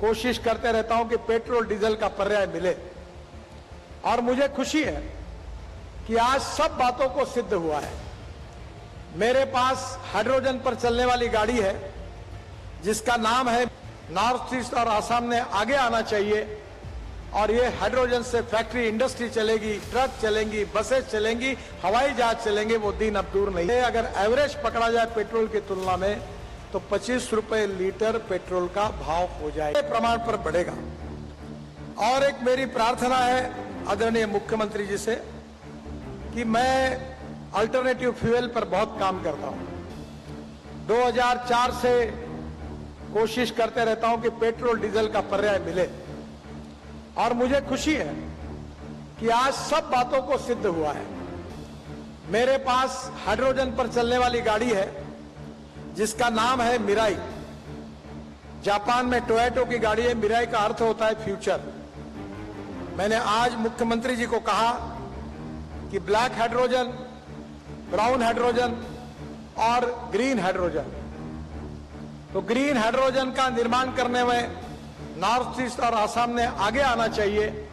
कोशिश करते रहता हूं कि पेट्रोल डीजल का पर्याय मिले। और मुझे खुशी है कि आज सब बातों को सिद्ध हुआ है। मेरे पास हाइड्रोजन पर चलने वाली गाड़ी है जिसका नाम है नॉर्थ ईस्ट और आसाम ने आगे आना चाहिए। और ये हाइड्रोजन से फैक्ट्री इंडस्ट्री चलेगी, ट्रक चलेंगी, बसें चलेंगी, हवाई जहाज चलेंगे। वो दिन अब दूर नहीं है। अगर एवरेज पकड़ा जाए पेट्रोल की तुलना में तो 25 रुपए लीटर पेट्रोल का भाव हो जाएगा, प्रमाण पर बढ़ेगा। और एक मेरी प्रार्थना है आदरणीय मुख्यमंत्री जी से कि मैं अल्टरनेटिव फ्यूल पर बहुत काम करता हूं। 2004 से कोशिश करते रहता हूं कि पेट्रोल डीजल का पर्याय मिले। और मुझे खुशी है कि आज सब बातों को सिद्ध हुआ है। मेरे पास हाइड्रोजन पर चलने वाली गाड़ी है जिसका नाम है मिराई। जापान में टोयोटा की गाड़ी है। मिराई का अर्थ होता है फ्यूचर। मैंने आज मुख्यमंत्री जी को कहा कि ब्लैक हाइड्रोजन, ब्राउन हाइड्रोजन और ग्रीन हाइड्रोजन, तो ग्रीन हाइड्रोजन का निर्माण करने में नॉर्थ ईस्ट और आसाम ने आगे आना चाहिए।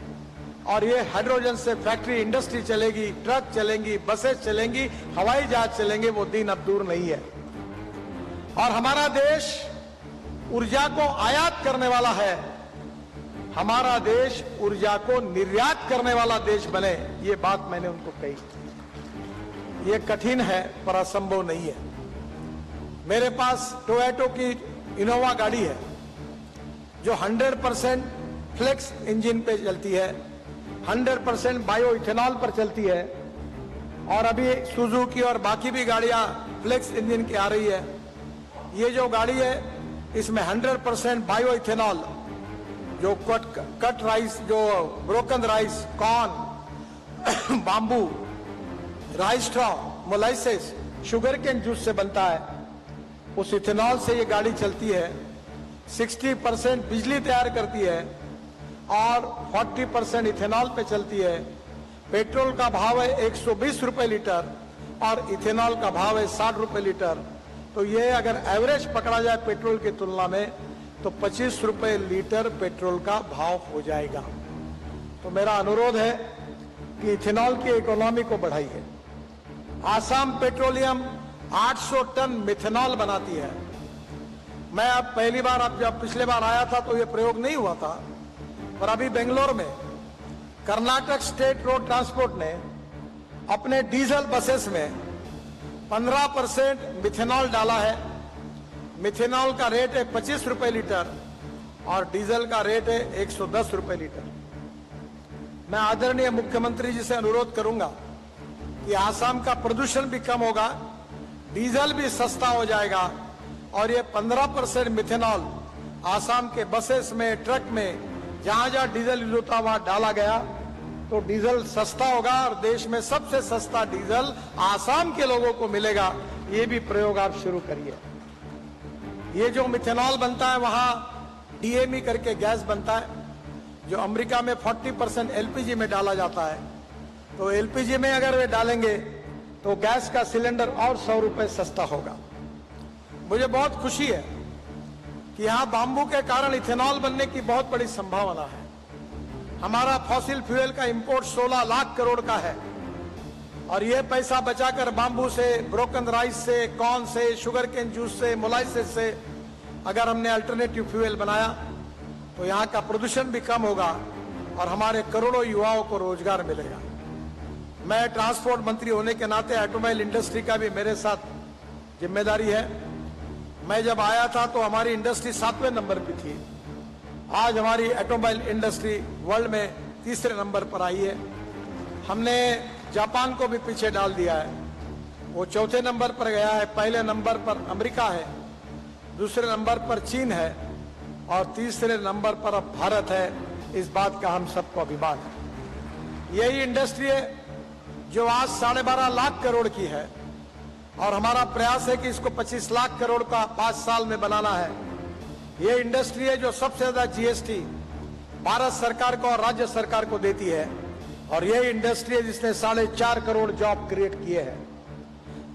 और ये हाइड्रोजन से फैक्ट्री इंडस्ट्री चलेगी, ट्रक चलेंगी, बसें चलेंगी, हवाई जहाज चलेंगे। वो दिन अब दूर नहीं है। और हमारा देश ऊर्जा को आयात करने वाला है। हमारा देश ऊर्जा को निर्यात करने वाला देश बने, ये बात मैंने उनको कही। ये कठिन है पर असंभव नहीं है। मेरे पास टोयोटा की इनोवा गाड़ी है जो 100% फ्लेक्स इंजन पे चलती है, 100% बायो इथेनॉल पर चलती है। और अभी सुजुकी और बाकी भी गाड़ियां फ्लेक्स इंजन की आ रही है। ये जो गाड़ी है इसमें 100% बायो इथेनॉल, जो कट राइस, जो broken rice, corn, bamboo, rice straw, molasses, sugar cane juice से बनता है, उस इथेनॉल से ये गाड़ी चलती है। 60% बिजली तैयार करती है और 40% इथेनॉल पे चलती है। पेट्रोल का भाव है 120 रुपए लीटर और इथेनॉल का भाव है 60 रुपए लीटर। तो ये अगर एवरेज पकड़ा जाए पेट्रोल की तुलना में तो 25 रुपए लीटर पेट्रोल का भाव हो जाएगा। तो मेरा अनुरोध है कि इथेनॉल की इकोनॉमी को बढ़ाइए। आसाम पेट्रोलियम 800 टन मिथेनॉल बनाती है। मैं अब पहली बार, अब जब पिछले बार आया था तो ये प्रयोग नहीं हुआ था, पर अभी बेंगलोर में कर्नाटक स्टेट रोड ट्रांसपोर्ट ने अपने डीजल बसेस में 15% मिथेनॉल डाला है। मिथेनॉल का रेट है 25 रुपए लीटर और डीजल का रेट है 110 रुपए लीटर। मैं आदरणीय मुख्यमंत्री जी से अनुरोध करूंगा कि आसाम का प्रदूषण भी कम होगा, डीजल भी सस्ता हो जाएगा और ये 15% मिथेनॉल आसाम के बसेस में, ट्रक में, जहां जहां डीजल यूज होता वहां डाला गया तो डीजल सस्ता होगा और देश में सबसे सस्ता डीजल आसाम के लोगों को मिलेगा। ये भी प्रयोग आप शुरू करिए। ये जो मिथेनॉल बनता है वहां डीएमई करके गैस बनता है जो अमेरिका में 40% एलपीजी में डाला जाता है। तो एलपीजी में अगर वे डालेंगे तो गैस का सिलेंडर और 100 रुपए सस्ता होगा। मुझे बहुत खुशी है कि यहां बांबू के कारण इथेनॉल बनने की बहुत बड़ी संभावना है। हमारा फॉसिल फ्यूल का इंपोर्ट 16 लाख करोड़ का है और यह पैसा बचाकर बांबू से, ब्रोकन राइस से, कॉर्न से, शुगर केन जूस से, मोलाइसेस से अगर हमने अल्टरनेटिव फ्यूल बनाया तो यहाँ का प्रदूषण भी कम होगा और हमारे करोड़ों युवाओं को रोजगार मिलेगा। मैं ट्रांसपोर्ट मंत्री होने के नाते ऑटोमोबाइल इंडस्ट्री का भी मेरे साथ जिम्मेदारी है। मैं जब आया था तो हमारी इंडस्ट्री 7वें नंबर पे थी। आज हमारी ऑटोमोबाइल इंडस्ट्री वर्ल्ड में 3रे नंबर पर आई है। हमने जापान को भी पीछे डाल दिया है, वो 4थे नंबर पर गया है। पहले नंबर पर अमेरिका है, दूसरे नंबर पर चीन है और 3रे नंबर पर अब भारत है। इस बात का हम सबको अभिमान है। यही इंडस्ट्री है जो आज 12.5 लाख करोड़ की है और हमारा प्रयास है कि इसको 25 लाख करोड़ का 5 साल में बनाना है। ये इंडस्ट्री है जो सबसे ज्यादा जीएसटी भारत सरकार को और राज्य सरकार को देती है और यही इंडस्ट्री है जिसने 4.5 करोड़ जॉब क्रिएट किए हैं।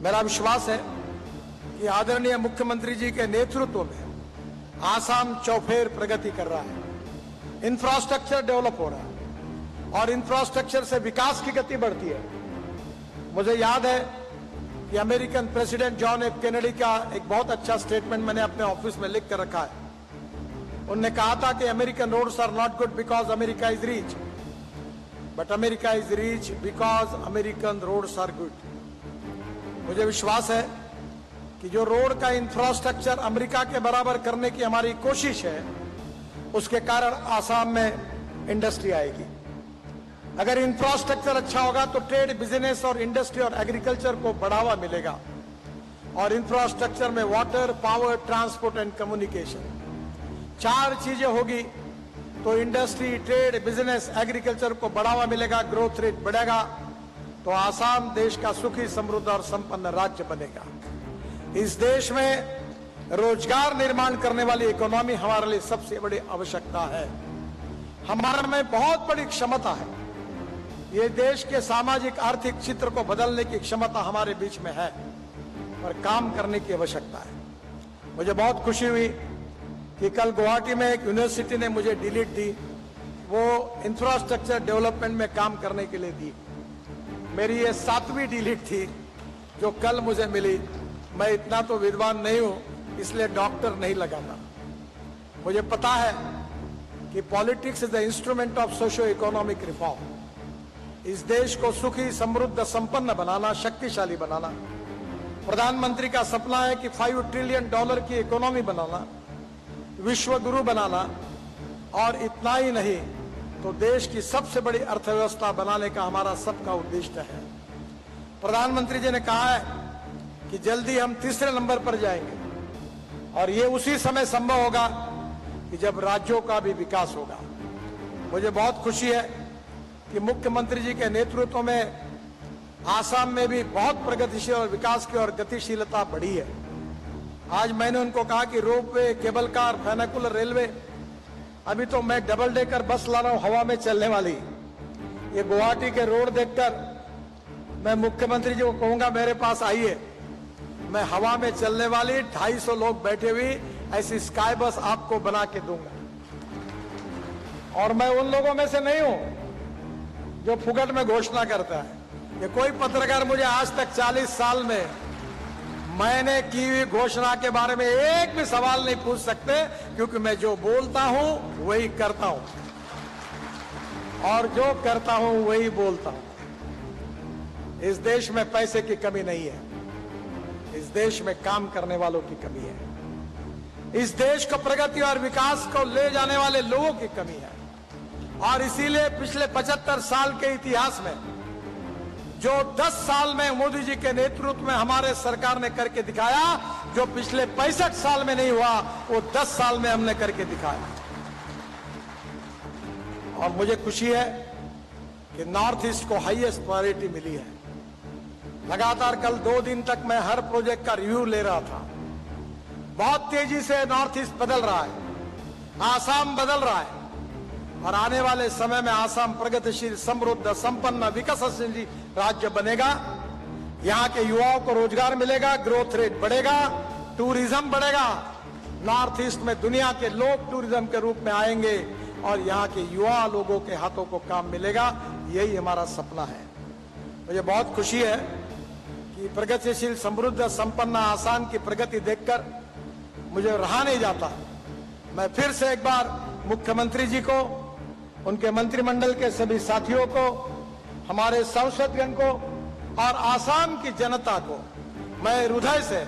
मेरा विश्वास है कि आदरणीय मुख्यमंत्री जी के नेतृत्व में आसाम चौफेर प्रगति कर रहा है, इंफ्रास्ट्रक्चर डेवलप हो रहा है और इंफ्रास्ट्रक्चर से विकास की गति बढ़ती है। मुझे याद है कि American president John F Kennedy का एक बहुत अच्छा स्टेटमेंट मैंने अपने ऑफिस में लिख कर रखा है। उन्होंने कहा था कि American roads are not good because America is rich, but America is rich because American roads are good. मुझे विश्वास है कि जो रोड का इंफ्रास्ट्रक्चर अमेरिका के बराबर करने की हमारी कोशिश है, उसके कारण आसाम में इंडस्ट्री आएगी। अगर इंफ्रास्ट्रक्चर अच्छा होगा तो ट्रेड, बिजनेस और इंडस्ट्री और एग्रीकल्चर को बढ़ावा मिलेगा। और इंफ्रास्ट्रक्चर में water, power, transport and communication, 4 चीजें होगी तो इंडस्ट्री, ट्रेड, बिजनेस, एग्रीकल्चर को बढ़ावा मिलेगा, ग्रोथ रेट बढ़ेगा, तो आसाम देश का सुखी, समृद्ध और संपन्न राज्य बनेगा। इस देश में रोजगार निर्माण करने वाली इकोनॉमी हमारे लिए सबसे बड़ी आवश्यकता है। हमारे में बहुत बड़ी क्षमता है। ये देश के सामाजिक आर्थिक चित्र को बदलने की क्षमता हमारे बीच में है, पर काम करने की आवश्यकता है। मुझे बहुत खुशी हुई कि कल गुवाहाटी में एक यूनिवर्सिटी ने मुझे डिलीट दी, वो इंफ्रास्ट्रक्चर डेवलपमेंट में काम करने के लिए दी। मेरी ये 7वीं डिलीट थी जो कल मुझे मिली। मैं इतना तो विद्वान नहीं हूं, इसलिए डॉक्टर नहीं लगाता। मुझे पता है कि politics is the instrument of socio economic reform. इस देश को सुखी, समृद्ध, संपन्न बनाना, शक्तिशाली बनाना। प्रधानमंत्री का सपना है कि $5 ट्रिलियन की इकोनॉमी बनाना, विश्व गुरु बनाना, और इतना ही नहीं तो देश की सबसे बड़ी अर्थव्यवस्था बनाने का हमारा सबका उद्देश्य है। प्रधानमंत्री जी ने कहा है कि जल्दी हम 3रे नंबर पर जाएंगे और ये उसी समय संभव होगा कि जब राज्यों का भी विकास होगा। मुझे बहुत खुशी है कि मुख्यमंत्री जी के नेतृत्व में आसाम में भी बहुत प्रगतिशील और विकास की और गतिशीलता बढ़ी है। आज मैंने उनको कहा कि ropeway, cable car, funicular railway, अभी तो मैं डबल डेकर बस ला रहा हूं हवा में चलने वाली। ये गुवाहाटी के रोड देखकर मैं मुख्यमंत्री जी को कहूंगा मेरे पास आइए, मैं हवा में चलने वाली 250 लोग बैठे हुई ऐसी स्काई बस आपको बना के दूंगा। और मैं उन लोगों में से नहीं हूं जो फुकट में घोषणा करता है। ये कोई पत्रकार मुझे आज तक 40 साल में मैंने की हुई घोषणा के बारे में एक भी सवाल नहीं पूछ सकते, क्योंकि मैं जो बोलता हूं वही करता हूं और जो करता हूं वही बोलता हूं। इस देश में पैसे की कमी नहीं है, इस देश में काम करने वालों की कमी है। इस देश को प्रगति और विकास को ले जाने वाले लोगों की कमी है। और इसीलिए पिछले 75 साल के इतिहास में जो 10 साल में मोदी जी के नेतृत्व में हमारे सरकार ने करके दिखाया, जो पिछले 65 साल में नहीं हुआ, वो 10 साल में हमने करके दिखाया। और मुझे खुशी है कि नॉर्थ ईस्ट को हाईएस्ट प्रायोरिटी मिली है। लगातार कल 2 दिन तक मैं हर प्रोजेक्ट का रिव्यू ले रहा था। बहुत तेजी से नॉर्थ ईस्ट बदल रहा है, आसाम बदल रहा है, और आने वाले समय में आसाम प्रगतिशील, समृद्ध, संपन्न, विकसनशील राज्य बनेगा। यहाँ के युवाओं को रोजगार मिलेगा, ग्रोथ रेट बढ़ेगा, टूरिज्म बढ़ेगा। नॉर्थ ईस्ट में दुनिया के लोग टूरिज्म के रूप में आएंगे और यहाँ के युवा लोगों के हाथों को काम मिलेगा। यही हमारा सपना है। मुझे बहुत खुशी है कि प्रगतिशील, समृद्ध, संपन्न आसाम की प्रगति देखकर मुझे रहा नहीं जाता। मैं फिर से एक बार मुख्यमंत्री जी को, उनके मंत्रिमंडल के सभी साथियों को, हमारे सांसदगण को और आसाम की जनता को मैं हृदय से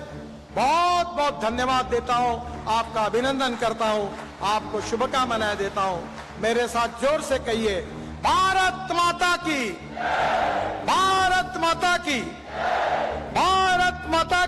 बहुत बहुत धन्यवाद देता हूं, आपका अभिनंदन करता हूं, आपको शुभकामनाएं देता हूं। मेरे साथ जोर से कहिए, भारत माता की, भारत माता की, भारत माता की।